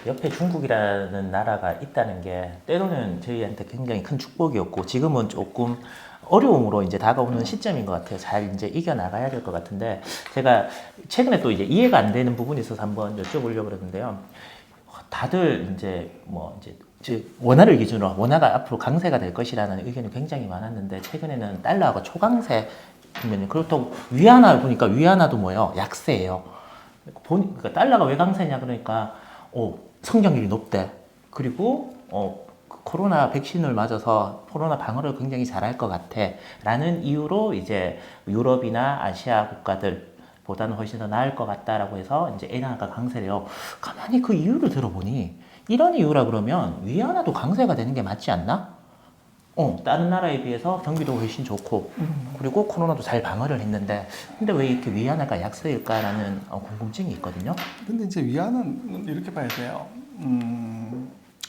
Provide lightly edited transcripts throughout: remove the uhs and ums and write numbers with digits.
옆에 중국이라는 나라가 있다는 게 때로는 저희한테 굉장히 큰 축복이었고 지금은 조금 어려움으로 이제 다가오는 시점인 것 같아요. 잘 이제 이겨나가야 될 것 같은데 제가 최근에 또 이제 이해가 안 되는 부분이 있어서 한번 여쭤보려고 그러는데요. 다들 이제 뭐 이제 원화를 기준으로 원화가 앞으로 강세가 될 것이라는 의견이 굉장히 많았는데 최근에는 달러하고 초강세 국면이 그렇다고 위안화 보니까 위안화도 뭐예요? 약세예요. 그러니까 달러가 왜 강세냐 그러니까 성장률이 높대. 그리고 코로나 백신을 맞아서 코로나 방어를 굉장히 잘할 것 같아. 라는 이유로 이제 유럽이나 아시아 국가들 보다는 훨씬 더 나을 것 같다라고 해서 이제 엔화가 강세래요. 가만히 그 이유를 들어보니 이런 이유라 그러면 위안화도 강세가 되는 게 맞지 않나? 다른 나라에 비해서 경기도 훨씬 좋고 그리고 코로나도 잘 방어를 했는데 근데 왜 이렇게 위안화가 약세일까라는 궁금증이 있거든요. 근데 이제 위안은 이렇게 봐야 돼요.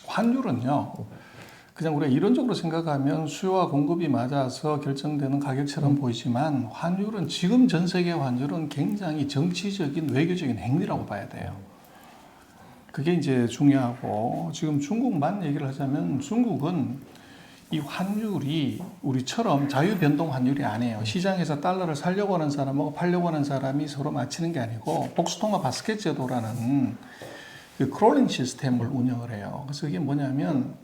환율은요. 그냥 우리가 이론적으로 생각하면 수요와 공급이 맞아서 결정되는 가격처럼 보이지만 환율은 지금 전 세계 환율은 굉장히 정치적인 외교적인 행위라고 봐야 돼요. 그게 이제 중요하고 지금 중국만 얘기를 하자면 중국은 이 환율이 우리처럼 자유변동 환율이 아니에요. 시장에서 달러를 사려고 하는 사람하고 팔려고 하는 사람이 서로 맞추는 게 아니고 복수통화 바스켓 제도라는 그 크롤링 시스템을 운영을 해요. 그래서 이게 뭐냐면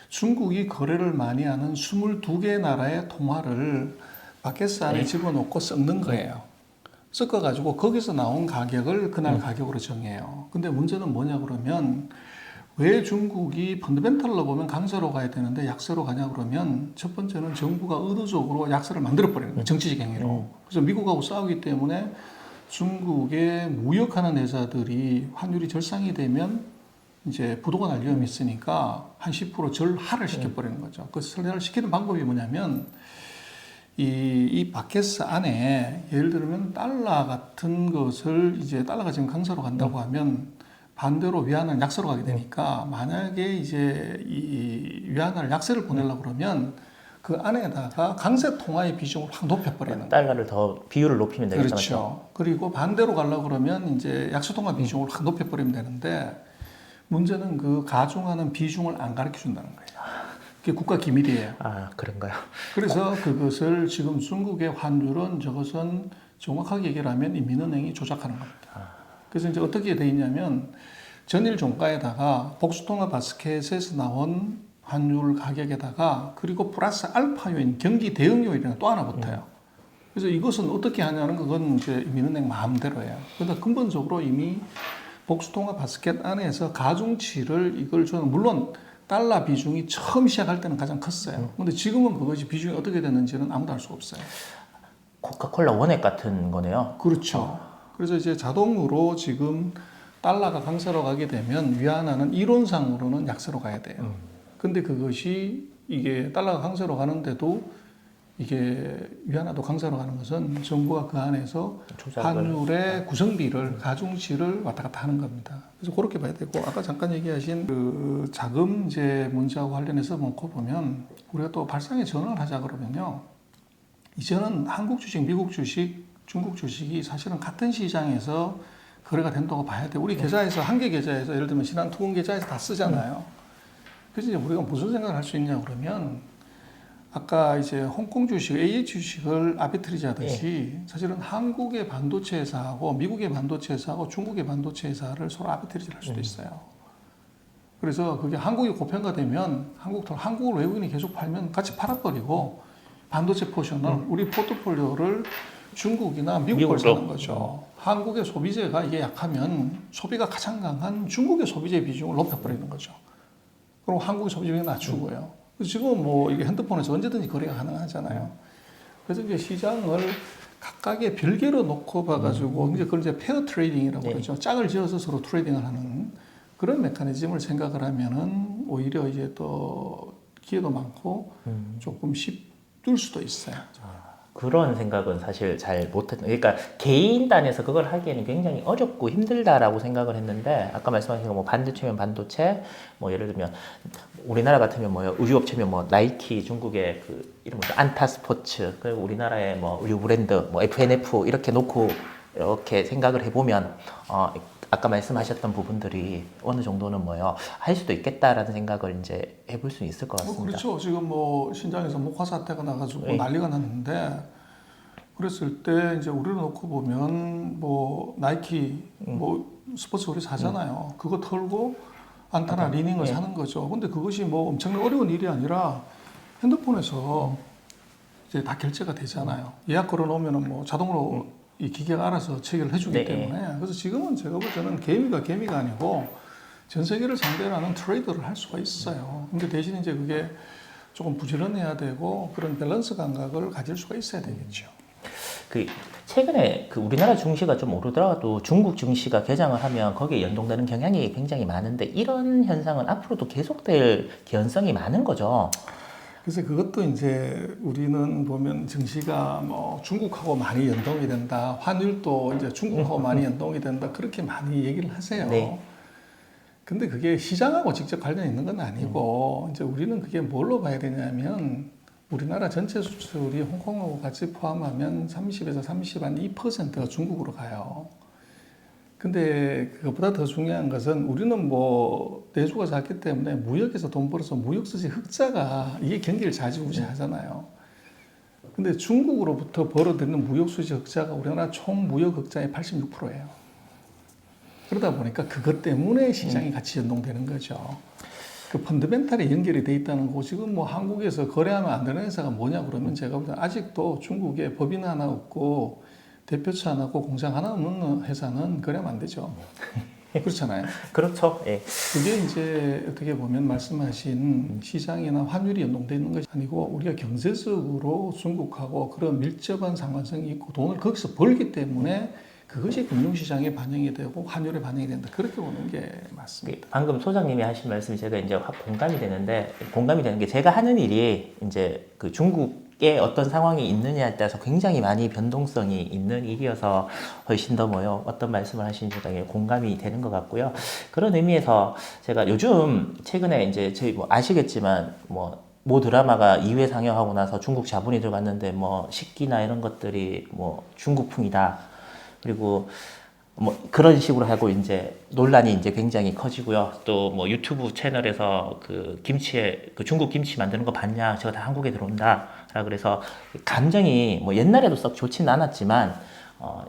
중국이 거래를 많이 하는 22개 나라의 통화를 바켓스 안에 집어넣고 섞는 거예요. 섞어가지고 거기서 나온 가격을 그날 가격으로 정해요. 근데 문제는 뭐냐 그러면 왜 중국이 펀더멘털로 보면 강세로 가야 되는데 약세로 가냐 그러면 첫 번째는 정부가 의도적으로 약세를 만들어 버리는 거예요. 정치적 행위로. 그래서 미국하고 싸우기 때문에 중국의 무역하는 회사들이 환율이 절상이 되면 이제 부도가 날 위험이 있으니까 한 10% 절하를 시켜버리는 거죠. 그 절하를 시키는 방법이 뭐냐면 이 바켓스 안에 예를 들면 달러 같은 것을 이제 달러가 지금 강세로 간다고 하면 반대로 위안화는 약세로 가게 되니까 만약에 이제 이 위안화를 약세를 보내려고 그러면 그 안에다가 강세 통화의 비중을 확 높여버리는 거예요. 달러를 더 비율을 높이면 되겠죠. 그렇죠. 그리고 반대로 가려고 그러면 이제 약세 통화 비중을 확 높여버리면 되는데 문제는 그 가중하는 비중을 안 가르쳐 준다는 거예요. 그게 국가 기밀이에요. 아, 그런가요? 그래서 그것을 지금 중국의 환율은 저것은 정확하게 얘기를 하면 이 민은행이 조작하는 겁니다. 그래서 이제 어떻게 돼 있냐면 전일 종가에다가 복수통화 바스켓에서 나온 환율 가격에다가 그리고 플러스 알파 요인 경기 대응 요인이 또 하나 붙어요. 그래서 이것은 어떻게 하냐는 그건 이제 민은행 마음대로예요. 그러니까 근본적으로 이미 복수통화 바스켓 안에서 가중치를 이걸 저는 물론 달러 비중이 처음 시작할 때는 가장 컸어요. 근데 지금은 그것이 비중이 어떻게 됐는지는 아무도 알 수가 없어요. 코카콜라 원액 같은 거네요. 그렇죠. 그래서 이제 자동으로 지금 달러가 강세로 가게 되면 위안화는 이론상으로는 약세로 가야 돼요. 근데 그것이 이게 달러가 강세로 가는데도 이게 위안화도 강세로 가는 것은 정부가 그 안에서 환율의 구성비를 가중치를 왔다 갔다 하는 겁니다. 그래서 그렇게 봐야 되고 아까 잠깐 얘기하신 그 자금 이제 문제하고 관련해서 놓고 보면 우리가 또 발상의 전환을 하자 그러면요. 이제는 한국 주식, 미국 주식, 중국 주식이 사실은 같은 시장에서 거래가 된다고 봐야 돼. 우리 계좌에서 한 개 계좌에서 예를 들면 신한투금 계좌에서 다 쓰잖아요. 그래서 이제 우리가 무슨 생각을 할 수 있냐 그러면 아까 이제 홍콩 주식, AH 주식을 아비트리지 하듯이 사실은 한국의 반도체 회사하고 미국의 반도체 회사하고 중국의 반도체 회사를 서로 아비트리지를 할 수도 있어요. 그래서 그게 한국이 고평가되면 한국을 외국인이 계속 팔면 같이 팔아버리고 반도체 포션을 우리 포트폴리오를 중국이나 미국을 사는 거죠. 한국의 소비재가 이게 약하면 소비가 가장 강한 중국의 소비재 비중을 높여버리는 거죠. 그럼 한국의 소비 비중이 낮추고요. 지금 뭐 이게 핸드폰에서 언제든지 거래가 가능하잖아요. 그래서 이제 시장을 각각의 별개로 놓고 봐가지고 이제 그걸 이제 페어 트레이딩이라고 그러죠. 짝을 지어서 서로 트레이딩을 하는 그런 메커니즘을 생각을 하면은 오히려 이제 또 기회도 많고 조금 쉽을 수도 있어요. 그런 생각은 사실 잘 못했던. 그러니까 개인 단에서 그걸 하기에는 굉장히 어렵고 힘들다라고 생각을 했는데 아까 말씀하신 거 뭐 반도체면 반도체, 뭐 예를 들면 우리나라 같으면 뭐요 의류업체면 뭐 나이키, 중국의 그 이름 뭐죠 안타스포츠, 그리고 우리나라의 뭐 의류 브랜드 뭐 FNF 이렇게 놓고 이렇게 생각을 해보면 아까 말씀하셨던 부분들이 어느 정도는 할 수도 있겠다라는 생각을 이제 해볼 수 있을 것 같습니다. 그렇죠. 지금 뭐 신장에서 목화 사태가 나가지고 네. 난리가 났는데 그랬을 때 이제 우리를 놓고 보면 뭐 나이키 뭐 스포츠 우리 사잖아요. 그거 털고 안타나 리닝을 예. 사는 거죠. 근데 그것이 뭐 엄청난 어려운 일이 아니라 핸드폰에서 이제 다 결제가 되잖아요. 예약 걸어놓으면은 뭐 자동으로 이 기계가 알아서 체결을 해주기 네. 때문에 그래서 지금은 제가 볼 때는 개미가 아니고 전 세계를 상대로 하는 트레이더를 할 수가 있어요. 근데 대신 이제 그게 조금 부지런해야 되고 그런 밸런스 감각을 가질 수가 있어야 되겠죠. 최근에 우리나라 증시가 좀 오르더라도 중국 증시가 개장을 하면 거기에 연동되는 경향이 굉장히 많은데 이런 현상은 앞으로도 계속될 개연성이 많은 거죠. 그래서 그것도 이제 우리는 보면 증시가 뭐 중국하고 많이 연동이 된다, 환율도 이제 중국하고 많이 연동이 된다 그렇게 많이 얘기를 하세요. 네. 근데 그게 시장하고 직접 관련이 있는 건 아니고 이제 우리는 그게 뭘로 봐야 되냐면 우리나라 전체 수출이 홍콩하고 같이 포함하면 30에서 32%가 중국으로 가요. 근데 그것보다 더 중요한 것은 우리는 뭐 내수가 작기 때문에 무역에서 돈 벌어서 무역 수지 흑자가 이게 경기를 좌지우지하잖아요. 근데 중국으로부터 벌어들이는 무역 수지 흑자가 우리나라 총 무역 흑자의 86%예요. 그러다 보니까 그것 때문에 시장이 같이 연동되는 거죠. 그 펀더멘탈이 연결이 돼 있다는 거고 지금 뭐 한국에서 거래하면 안 되는 회사가 뭐냐 그러면 제가 볼 때 아직도 중국에 법인 하나 없고 대표처 하나 없고 공장 하나 없는 회사는 거래하면 안 되죠. 그렇잖아요. 그렇죠. 예. 그게 이제 어떻게 보면 말씀하신 시장이나 환율이 연동되어 있는 것이 아니고 우리가 경제적으로 중국하고 그런 밀접한 상관성이 있고 돈을 거기서 벌기 때문에 그것이 금융시장에 반영이 되고 환율에 반영이 된다. 그렇게 보는 게 맞습니다. 방금 소장님이 하신 말씀이 제가 이제 확 공감이 되는 게 제가 하는 일이 이제 중국에 어떤 상황이 있느냐에 따라서 굉장히 많이 변동성이 있는 일이어서 훨씬 더 어떤 말씀을 하시는지가 공감이 되는 것 같고요. 그런 의미에서 제가 요즘 최근에 이제 저희 아시겠지만 모 드라마가 2회 상영하고 나서 중국 자본이 들어갔는데 식기나 이런 것들이 중국풍이다. 그리고 그런 식으로 하고 이제 논란이 이제 굉장히 커지고요. 또 유튜브 채널에서 중국 김치 만드는 거 봤냐? 저거 다 한국에 들어온다. 그래서 감정이 옛날에도 썩 좋지는 않았지만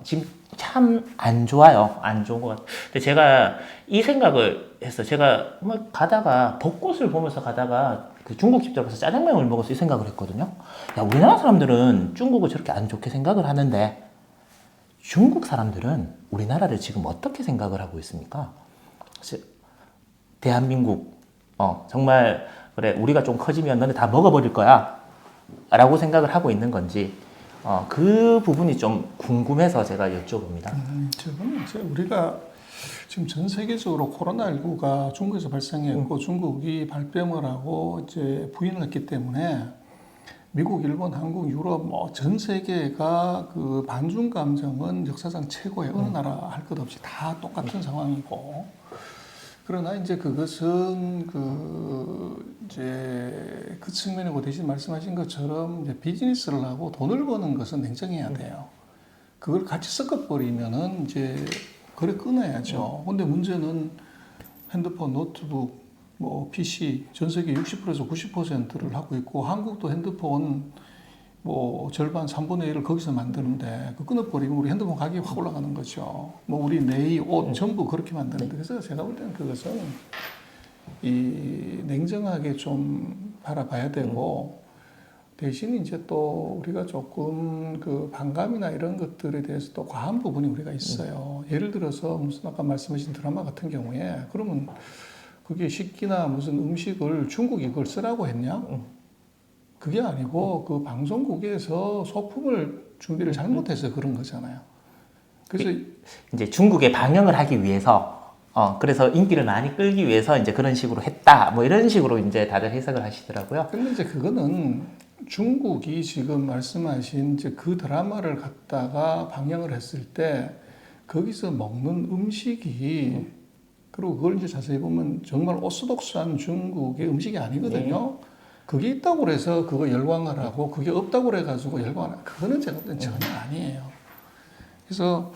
지금 참 안 좋아요. 안 좋은 것 같아요. 근데 제가 이 생각을 했어요. 제가 가다가 벚꽃을 보면서 가다가 중국집 들어가서 짜장면을 먹어서 이 생각을 했거든요. 야, 우리나라 사람들은 중국을 저렇게 안 좋게 생각을 하는데 중국 사람들은 우리나라를 지금 어떻게 생각을 하고 있습니까? 대한민국, 정말, 그래, 우리가 좀 커지면 너네 다 먹어버릴 거야. 라고 생각을 하고 있는 건지, 그 부분이 좀 궁금해서 제가 여쭤봅니다. 지금 이제 우리가 지금 전 세계적으로 코로나19가 중국에서 발생했고 중국이 발병을 하고 이제 부인을 했기 때문에 미국, 일본, 한국, 유럽 전 세계가 그 반중 감정은 역사상 최고의 어느 나라 할 것 없이 다 똑같은 상황이고 그러나 이제 그것은 이제 그 측면이고 대신 말씀하신 것처럼 이제 비즈니스를 하고 돈을 버는 것은 냉정해야 돼요. 그걸 같이 섞어버리면은 이제 거래 끊어야죠. 근데 문제는 핸드폰, 노트북 PC 전 세계 60%에서 90%를 하고 있고 한국도 핸드폰 절반 3분의 1을 거기서 만드는데 그 끊어버리면 우리 핸드폰 가격이 확 올라가는 거죠. 우리 내의 옷 전부 그렇게 만드는데 그래서 제가 볼 때는 그것은 이 냉정하게 좀 바라봐야 되고 대신 이제 또 우리가 조금 그 반감이나 이런 것들에 대해서 또 과한 부분이 우리가 있어요. 예를 들어서 무슨 아까 말씀하신 드라마 같은 경우에 그러면 그게 식기나 무슨 음식을 중국이 그걸 쓰라고 했냐? 그게 아니고 그 방송국에서 소품을 준비를 잘못해서 그런 거잖아요. 그래서 이제 중국에 방영을 하기 위해서 그래서 인기를 많이 끌기 위해서 이제 그런 식으로 했다. 이런 식으로 이제 다들 해석을 하시더라고요. 근데 이제 그거는 중국이 지금 말씀하신 이제 그 드라마를 갖다가 방영을 했을 때 거기서 먹는 음식이 그리고 그걸 이제 자세히 보면 정말 오소독스한 중국의 음식이 아니거든요. 그게 있다고 그래서 그거 열광을 하고 그게 없다고 그래가지고 열광을 하고 그거는 제가 볼 때는 전혀 아니에요. 그래서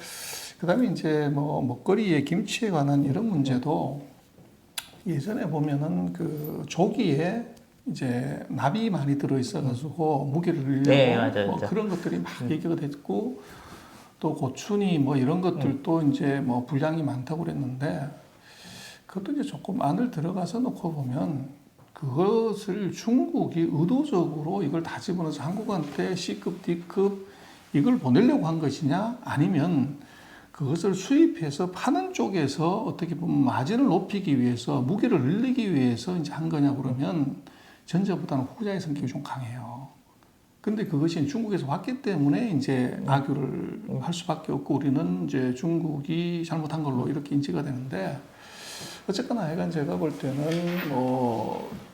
그다음에 이제 뭐 먹거리에 김치에 관한 이런 문제도 예전에 보면은 그 조기에 이제 납이 많이 들어 있어가지고 무게를 늘려고 네, 맞아요, 뭐 맞아요. 그런 것들이 막 얘기가 됐고 또 고추니 뭐 이런 것들도 이제 뭐 분량이 많다고 그랬는데 그것도 이제 조금 안을 들어가서 놓고 보면 그것을 중국이 의도적으로 이걸 다 집어넣어서 한국한테 C급, D급 이걸 보내려고 한 것이냐 아니면 그것을 수입해서 파는 쪽에서 어떻게 보면 마진을 높이기 위해서 무게를 늘리기 위해서 이제 한 거냐 그러면 전자보다는 후자의 성격이 좀 강해요. 근데 그것이 중국에서 왔기 때문에 이제 악유를 할 수밖에 없고 우리는 이제 중국이 잘못한 걸로 이렇게 인지가 되는데 어쨌거나 하여간 제가 볼 때는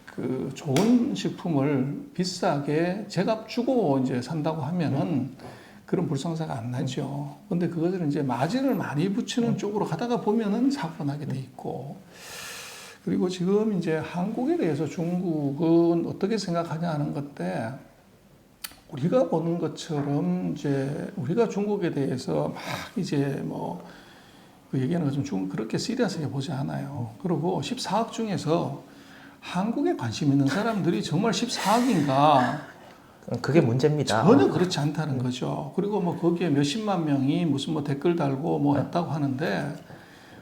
그 좋은 식품을 비싸게 제값 주고 이제 산다고 하면은 그런 불상사가 안 나죠. 근데 그것을 이제 마진을 많이 붙이는 쪽으로 가다가 보면은 사고가 나게 돼 있고. 그리고 지금 이제 한국에 대해서 중국은 어떻게 생각하냐 하는 건데 우리가 보는 것처럼 이제 우리가 중국에 대해서 막 이제 그 얘기하는 것처럼 중국 그렇게 시리어스하게 보지 않아요. 그리고 14억 중에서 한국에 관심 있는 사람들이 정말 14억인가? 그게 문제입니다. 전혀 그렇지 않다는 거죠. 그리고 뭐 거기에 몇십만 명이 무슨 뭐 댓글 달고 뭐 했다고 하는데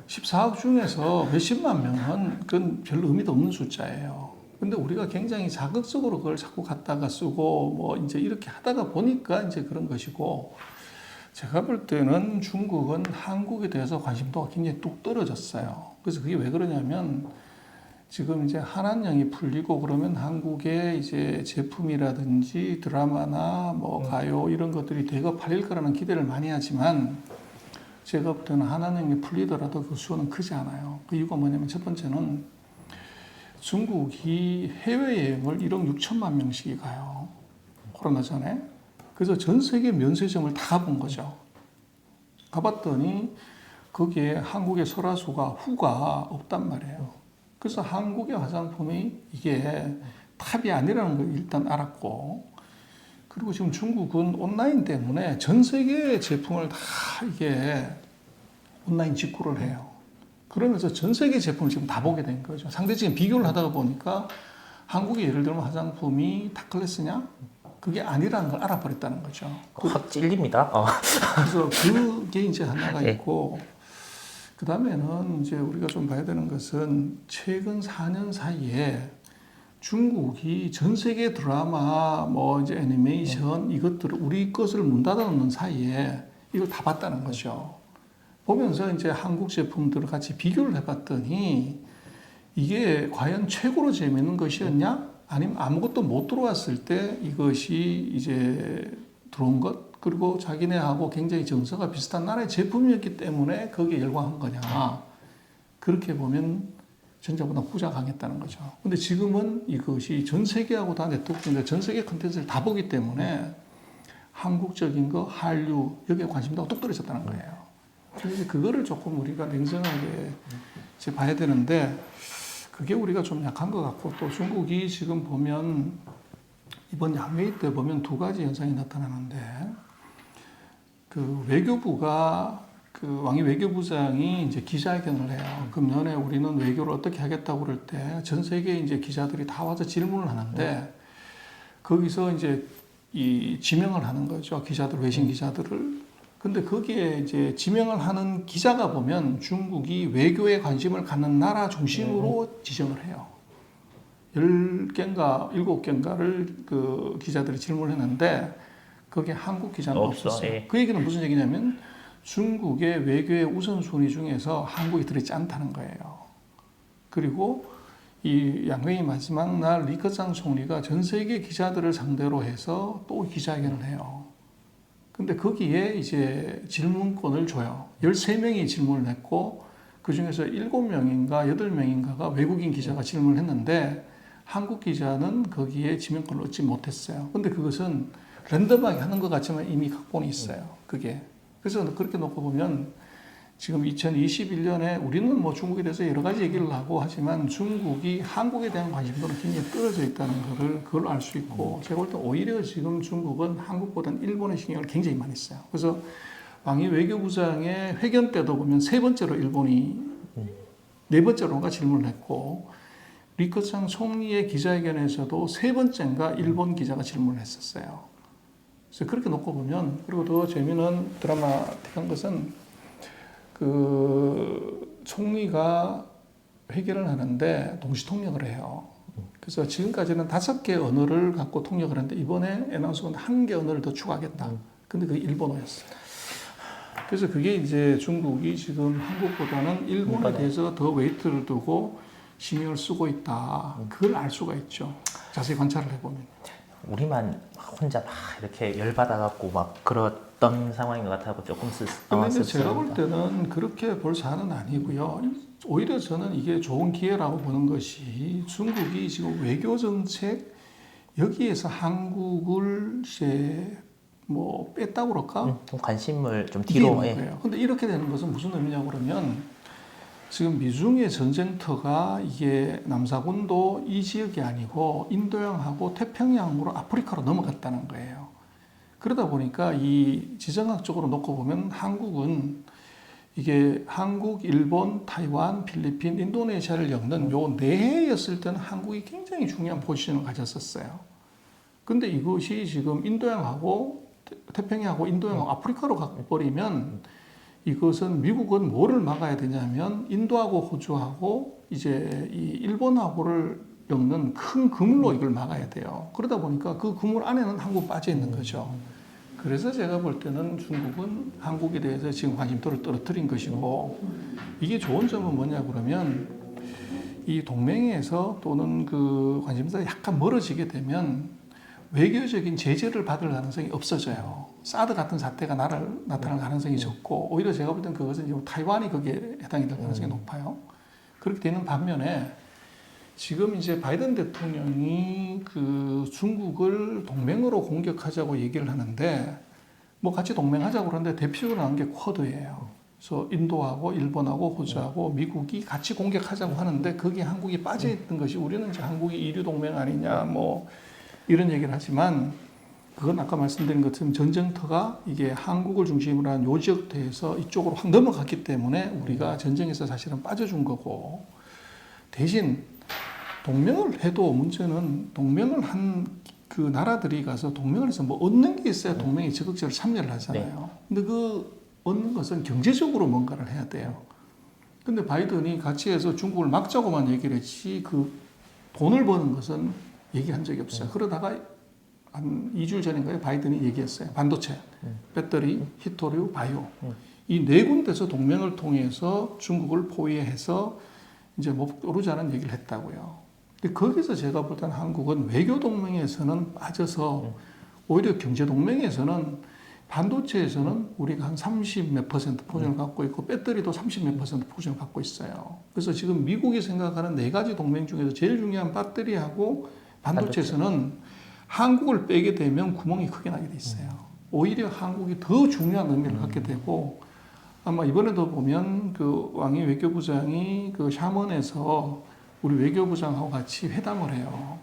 14억 중에서 몇십만 명은 그건 별로 의미도 없는 숫자예요. 근데 우리가 굉장히 자극적으로 그걸 자꾸 갖다가 쓰고 뭐 이제 이렇게 하다가 보니까 이제 그런 것이고 제가 볼 때는 중국은 한국에 대해서 관심도가 굉장히 뚝 떨어졌어요. 그래서 그게 왜 그러냐면 지금 이제 한한령이 풀리고 그러면 한국의 이제 제품이라든지 드라마나 뭐 가요 이런 것들이 대거 팔릴 거라는 기대를 많이 하지만 제가 볼 때는 한한령이 풀리더라도 그 수요는 크지 않아요. 그 이유가 뭐냐면 첫 번째는 중국이 해외여행을 1억 6천만 명씩이 가요. 코로나 전에. 그래서 전 세계 면세점을 다 가본 거죠. 가봤더니 거기에 한국의 설화수가 후가 없단 말이에요. 그래서 한국의 화장품이 이게 탑이 아니라는 걸 일단 알았고 그리고 지금 중국은 온라인 때문에 전 세계 제품을 다 이게 온라인 직구를 해요. 그러면서 전 세계 제품을 지금 다 보게 된 거죠. 상대적인 비교를 하다가 보니까 한국의 예를 들면 화장품이 탑클래스냐? 그게 아니라는 걸 알아버렸다는 거죠. 확 찔립니다. 그래서 그게 이제 하나가 있고, 그 다음에는 이제 우리가 좀 봐야 되는 것은 최근 4년 사이에 중국이 전 세계 드라마, 뭐 이제 애니메이션 이것들을 우리 것을 문 닫아 놓는 사이에 이걸 다 봤다는 거죠. 보면서 이제 한국 제품들을 같이 비교를 해봤더니 이게 과연 최고로 재미있는 것이었냐? 아니면 아무것도 못 들어왔을 때 이것이 이제 들어온 것? 그리고 자기네하고 굉장히 정서가 비슷한 나라의 제품이었기 때문에 거기에 열광한 거냐? 그렇게 보면 전자보다 후자가 강했다는 거죠. 근데 지금은 이것이 전 세계하고 다 네트워크인데 전 세계 컨텐츠를 다 보기 때문에 한국적인 거, 한류 여기에 관심도가 뚝 떨어졌다는 거예요. 그래서 그거를 조금 우리가 냉정하게 이제 봐야 되는데 그게 우리가 좀 약한 것 같고 또 중국이 지금 보면 이번 양회의 때 보면 두 가지 현상이 나타나는데 그 외교부가 그 왕이 외교부장이 이제 기자회견을 해요. 금년에 우리는 외교를 어떻게 하겠다고 그럴 때 전 세계 이제 기자들이 다 와서 질문을 하는데 거기서 이제 이 지명을 하는 거죠. 기자들, 외신 기자들을. 근데 거기에 이제 지명을 하는 기자가 보면 중국이 외교에 관심을 갖는 나라 중심으로 지정을 해요. 10개인가 7개인가를 그 기자들이 질문을 했는데 거기에 한국 기자는 없었어요. 예. 그 얘기는 무슨 얘기냐면 중국의 외교의 우선순위 중에서 한국이 들어있지 않다는 거예요. 그리고 이 양회의 마지막 날 리커창 총리가 전 세계 기자들을 상대로 해서 또 기자회견을 해요. 근데 거기에 이제 질문권을 줘요. 13명이 질문을 했고 그 중에서 7명인가 8명인가가 외국인 기자가 질문을 했는데 한국 기자는 거기에 지명권을 얻지 못했어요. 근데 그것은 랜덤하게 하는 것 같지만 이미 각본이 있어요. 그게. 그래서 그렇게 놓고 보면 지금 2021년에 우리는 뭐 중국에 대해서 여러 가지 얘기를 하고 하지만 중국이 한국에 대한 관심도는 굉장히 떨어져 있다는 것을 그걸 알 수 있고 제가 볼 때 오히려 지금 중국은 한국보다는 일본의 신경을 굉장히 많이 써요. 그래서 왕이 외교부장의 회견 때도 보면 세 번째로 일본이 네 번째로가 질문을 했고 리커창 총리의 기자회견에서도 세 번째인가 일본 기자가 질문을 했었어요. 그래서 그렇게 놓고 보면 그리고 더 재미있는 드라마틱한 것은 그 총리가 회견을 하는데 동시 통역을 해요. 그래서 지금까지는 5개 언어를 갖고 통역을 하는데 이번에 애나운서는 1개 언어를 더 추가하겠다. 근데 그게 일본어였어요. 그래서 그게 이제 중국이 지금 한국보다는 일본에 대해서 더 웨이트를 두고 신경을 쓰고 있다. 그걸 알 수가 있죠. 자세히 관찰을 해보면. 우리만 혼자 막 이렇게 열받아갖고 막 그랬던 상황인 것 같아서 조금 근데 제가 볼 때는 그렇게 볼 사안은 아니고요. 오히려 저는 이게 좋은 기회라고 보는 것이 중국이 지금 외교 정책 여기에서 한국을 이제 뭐 뺐다고 그럴까? 좀 관심을 좀 뒤로. 거예요. 근데 이렇게 되는 것은 무슨 의미냐고 그러면 지금 미중의 전쟁터가 이게 남사군도 이 지역이 아니고 인도양하고 태평양으로 아프리카로 넘어갔다는 거예요. 그러다 보니까 이 지정학적으로 놓고 보면 한국은 이게 한국, 일본, 타이완, 필리핀, 인도네시아를 엮는 요 네 해였을 때는 한국이 굉장히 중요한 포지션을 가졌었어요. 근데 이것이 지금 인도양하고 태평양하고 인도양하고 아프리카로 가버리면 이것은 미국은 뭐를 막아야 되냐면 인도하고 호주하고 이제 이 일본하고를 엮는 큰 그물로 이걸 막아야 돼요. 그러다 보니까 그 그물 안에는 한국 빠져 있는 거죠. 그래서 제가 볼 때는 중국은 한국에 대해서 지금 관심도를 떨어뜨린 것이고 이게 좋은 점은 뭐냐 그러면 이 동맹에서 또는 그 관심사가 약간 멀어지게 되면 외교적인 제재를 받을 가능성이 없어져요. 사드 같은 사태가 나타날 가능성이 적고 오히려 제가 볼 때는 그것은 지금 타이완이 거기에 해당이 될 가능성이 높아요. 그렇게 되는 반면에 지금 이제 바이든 대통령이 그 중국을 동맹으로 공격하자고 얘기를 하는데 뭐 같이 동맹하자고 그러는데 대표적으로 나온 게 쿼드예요. 그래서 인도하고 일본하고 호주하고 미국이 같이 공격하자고 하는데 거기에 한국이 빠져 있던 것이 우리는 이제 한국이 이류 동맹 아니냐 뭐 이런 얘기를 하지만 그건 아까 말씀드린 것처럼 전쟁터가 이게 한국을 중심으로 한 요 지역대에서 이쪽으로 확 넘어갔기 때문에 우리가 전쟁에서 사실은 빠져준 거고 대신 동맹을 해도 문제는 동맹을 한 그 나라들이 가서 동맹을 해서 뭐 얻는 게 있어야 동맹이 적극적으로 참여를 하잖아요. 근데 그 얻는 것은 경제적으로 뭔가를 해야 돼요. 근데 바이든이 같이 해서 중국을 막자고만 얘기를 했지 그 돈을 버는 것은 얘기한 적이 없어요. 그러다가 한 2주일 전인가요? 바이든이 얘기했어요. 반도체, 배터리, 히토류, 바이오. 이 네 군데서 동맹을 통해서 중국을 포위해서 이제 못 오르자는 얘기를 했다고요. 근데 거기서 제가 볼 때는 한국은 외교 동맹에서는 빠져서 오히려 경제 동맹에서는 반도체에서는 우리가 한 30 몇 퍼센트 포진을 갖고 있고 배터리도 30 몇 퍼센트 포진을 갖고 있어요. 그래서 지금 미국이 생각하는 네 가지 동맹 중에서 제일 중요한 배터리하고 반도체에서는 한국을 빼게 되면 구멍이 크게 나게 돼 있어요. 오히려 한국이 더 중요한 의미를 갖게 되고 아마 이번에도 보면 그 왕이 외교부장이 그 샤먼에서 우리 외교부장하고 같이 회담을 해요.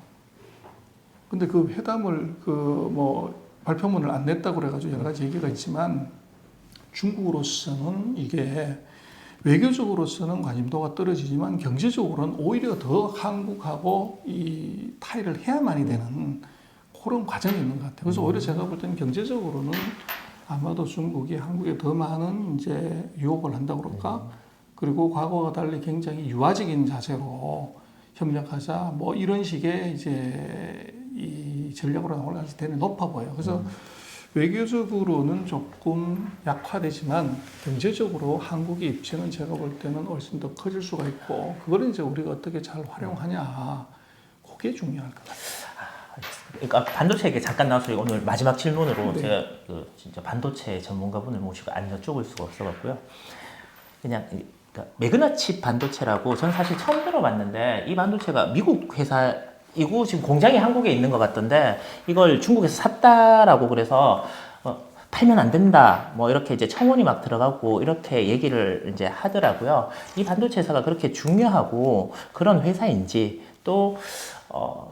근데 그 회담을 그 뭐 발표문을 안 냈다고 그래가지고 여러 가지 얘기가 있지만 중국으로서는 이게 외교적으로서는 관심도가 떨어지지만 경제적으로는 오히려 더 한국하고 이 타협을 해야만이 되는 그런 과정이 있는 것 같아요. 그래서 오히려 제가 볼 때는 경제적으로는 아마도 중국이 한국에 더 많은 이제 유혹을 한다고 그럴까? 그리고 과거와 달리 굉장히 유화적인 자세로 협력하자 뭐 이런 식의 이제 이 전략으로 나올 가능성이 높아 보여요. 그래서 외교적으로는 조금 약화되지만 경제적으로 한국의 입지는 제가 볼 때는 훨씬 더 커질 수가 있고 그걸 이제 우리가 어떻게 잘 활용하냐 그게 중요할 것 같아요. 그러니까 반도체 얘기 잠깐 나와서 오늘 마지막 질문으로 네. 제가 그 진짜 반도체 전문가분을 모시고 안 여쭤볼 수가 없어갖고요. 그냥 그러니까 매그너칩 반도체라고 저는 사실 처음 들어봤는데 이 반도체가 미국 회사이고 지금 공장이 한국에 있는 것 같던데 이걸 중국에서 샀다라고 그래서 팔면 안 된다 뭐 이렇게 이제 청원이 막 들어가고 이렇게 얘기를 이제 하더라고요. 이 반도체 회사가 그렇게 중요하고 그런 회사인지 또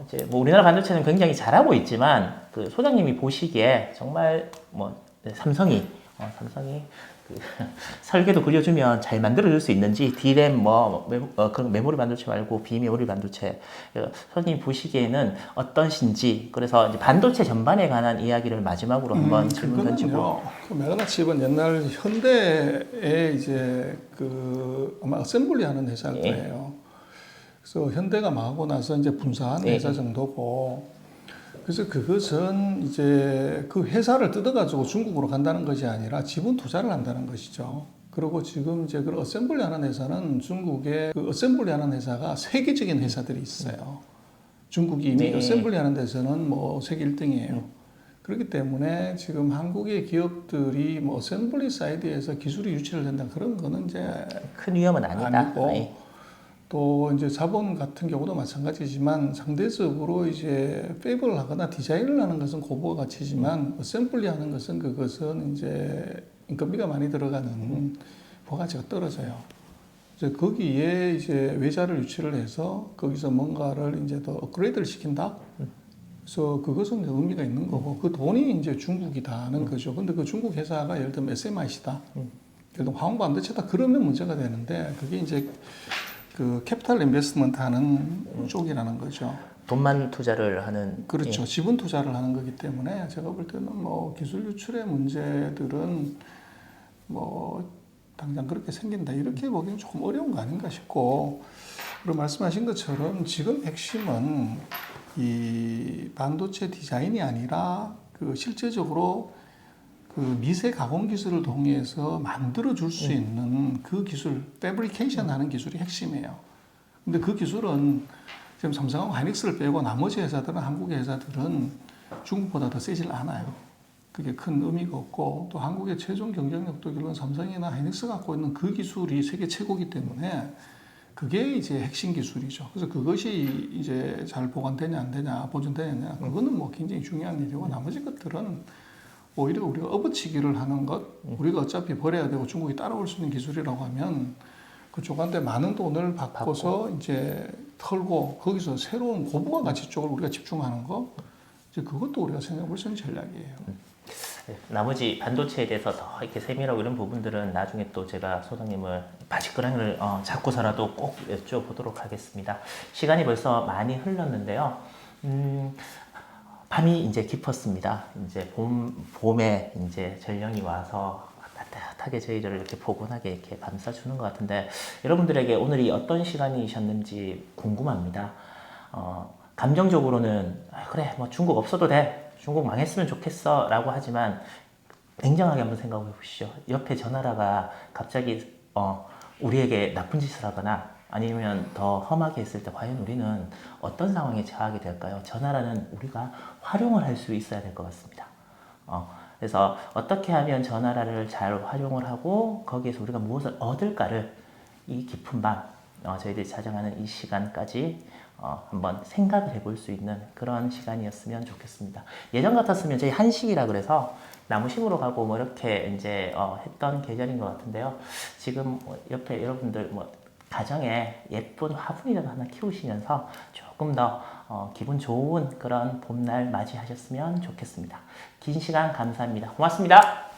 이제 뭐 우리나라 반도체는 굉장히 잘하고 있지만 그 소장님이 보시기에 정말 뭐 삼성이 삼성이 그 설계도 그려주면 잘 만들어줄 수 있는지 D램 그런 메모리 반도체 말고 비메모리 반도체 선생님 보시기에는 어떠신지 그래서 이제 반도체 전반에 관한 이야기를 마지막으로 한번 질문 던지고 그 메가나칩은 옛날 현대에 이제 그 아마 어셈블리 하는 회사일 거예요. 그래서 현대가 망하고 나서 이제 분사한 회사 정도고 그래서 그것은 이제 그 회사를 뜯어가지고 중국으로 간다는 것이 아니라 지분 투자를 한다는 것이죠. 그리고 지금 이제 그 어셈블리 하는 회사는 중국에 그 어셈블리 하는 회사가 세계적인 회사들이 있어요. 중국이 이미 어셈블리 하는 데서는 뭐 세계 1등이에요. 그렇기 때문에 지금 한국의 기업들이 뭐 어셈블리 사이드에서 기술이 유출을 된다 그런 거는 이제 큰 위험은 아니다. 아니고 또 이제 자본 같은 경우도 마찬가지지만 상대적으로 이제 팹을 하거나 디자인을 하는 것은 고부가 가치지만 어셈블리 하는 것은 그것은 이제 인건비가 많이 들어가는 부가가치가 떨어져요. 이제 거기에 이제 외자를 유치를 해서 거기서 뭔가를 이제 더 업그레이드를 시킨다. 그래서 그것은 의미가 있는 거고 그 돈이 이제 중국이다 하는 거죠. 근데 그 중국 회사가 예를 들면 SMIC다. 예를 들면 화홍반도체다. 그러면 문제가 되는데 그게 이제 그 캐피탈 인베스트먼트 하는 쪽이라는 거죠. 돈만 투자를 하는 그렇죠. 지분 투자를 하는 거기 때문에 제가 볼 때는 뭐 기술 유출의 문제들은 뭐 당장 그렇게 생긴다 이렇게 보기는 조금 어려운 거 아닌가 싶고 그리고 말씀하신 것처럼 지금 핵심은 이 반도체 디자인이 아니라 그 실제적으로 그 미세 가공 기술을 통해서 만들어 줄 수 있는 그 기술, 패브리케이션 하는 기술이 핵심이에요. 근데 그 기술은 지금 삼성하고 하이닉스를 빼고 나머지 회사들은 한국의 회사들은 중국보다 더 세질 않아요. 그게 큰 의미가 없고 또 한국의 최종 경쟁력도 결국은 삼성이나 하이닉스가 갖고 있는 그 기술이 세계 최고이기 때문에 그게 이제 핵심 기술이죠. 그래서 그것이 이제 잘 보관되냐 안 되냐, 보존되냐 그거는 뭐 굉장히 중요한 일이고 나머지 것들은 오히려 우리가 업어치기를 하는 것, 우리가 어차피 버려야 되고 중국이 따라올 수 있는 기술이라고 하면 그쪽한테 많은 돈을 받고서 이제 털고 거기서 새로운 고부가 가치 쪽을 우리가 집중하는 거, 이제 그것도 우리가 생각해 볼 수 있는 전략이에요. 나머지 반도체에 대해서 더 이렇게 세밀하고 이런 부분들은 나중에 또 제가 소장님을 바짓가랑이를 잡고서라도 꼭 여쭤보도록 하겠습니다. 시간이 벌써 많이 흘렀는데요. 밤이 이제 깊었습니다. 이제 봄에 이제 전령이 와서 따뜻하게 저희를 이렇게 포근하게 이렇게 감싸주는 것 같은데 여러분들에게 오늘이 어떤 시간이셨는지 궁금합니다. 감정적으로는 그래 뭐 중국 없어도 돼. 중국 망했으면 좋겠어 라고 하지만 냉정하게 한번 생각해 보시죠. 옆에 저 나라가 갑자기 우리에게 나쁜 짓을 하거나 아니면 더 험하게 했을 때 과연 우리는 어떤 상황에 처하게 될까요? 저 나라는 우리가 활용을 할 수 있어야 될 것 같습니다. 그래서 어떻게 하면 저 나라를 잘 활용을 하고 거기에서 우리가 무엇을 얻을까를 이 깊은 밤 저희들이 자정하는 이 시간까지 한번 생각을 해볼 수 있는 그런 시간이었으면 좋겠습니다. 예전 같았으면 저희 한식이라 그래서 나무심으로 가고 뭐 이렇게 이제 했던 계절인 것 같은데요. 지금 옆에 여러분들 가정에 예쁜 화분이라도 하나 키우시면서 조금 더 기분 좋은 그런 봄날 맞이하셨으면 좋겠습니다. 긴 시간 감사합니다. 고맙습니다.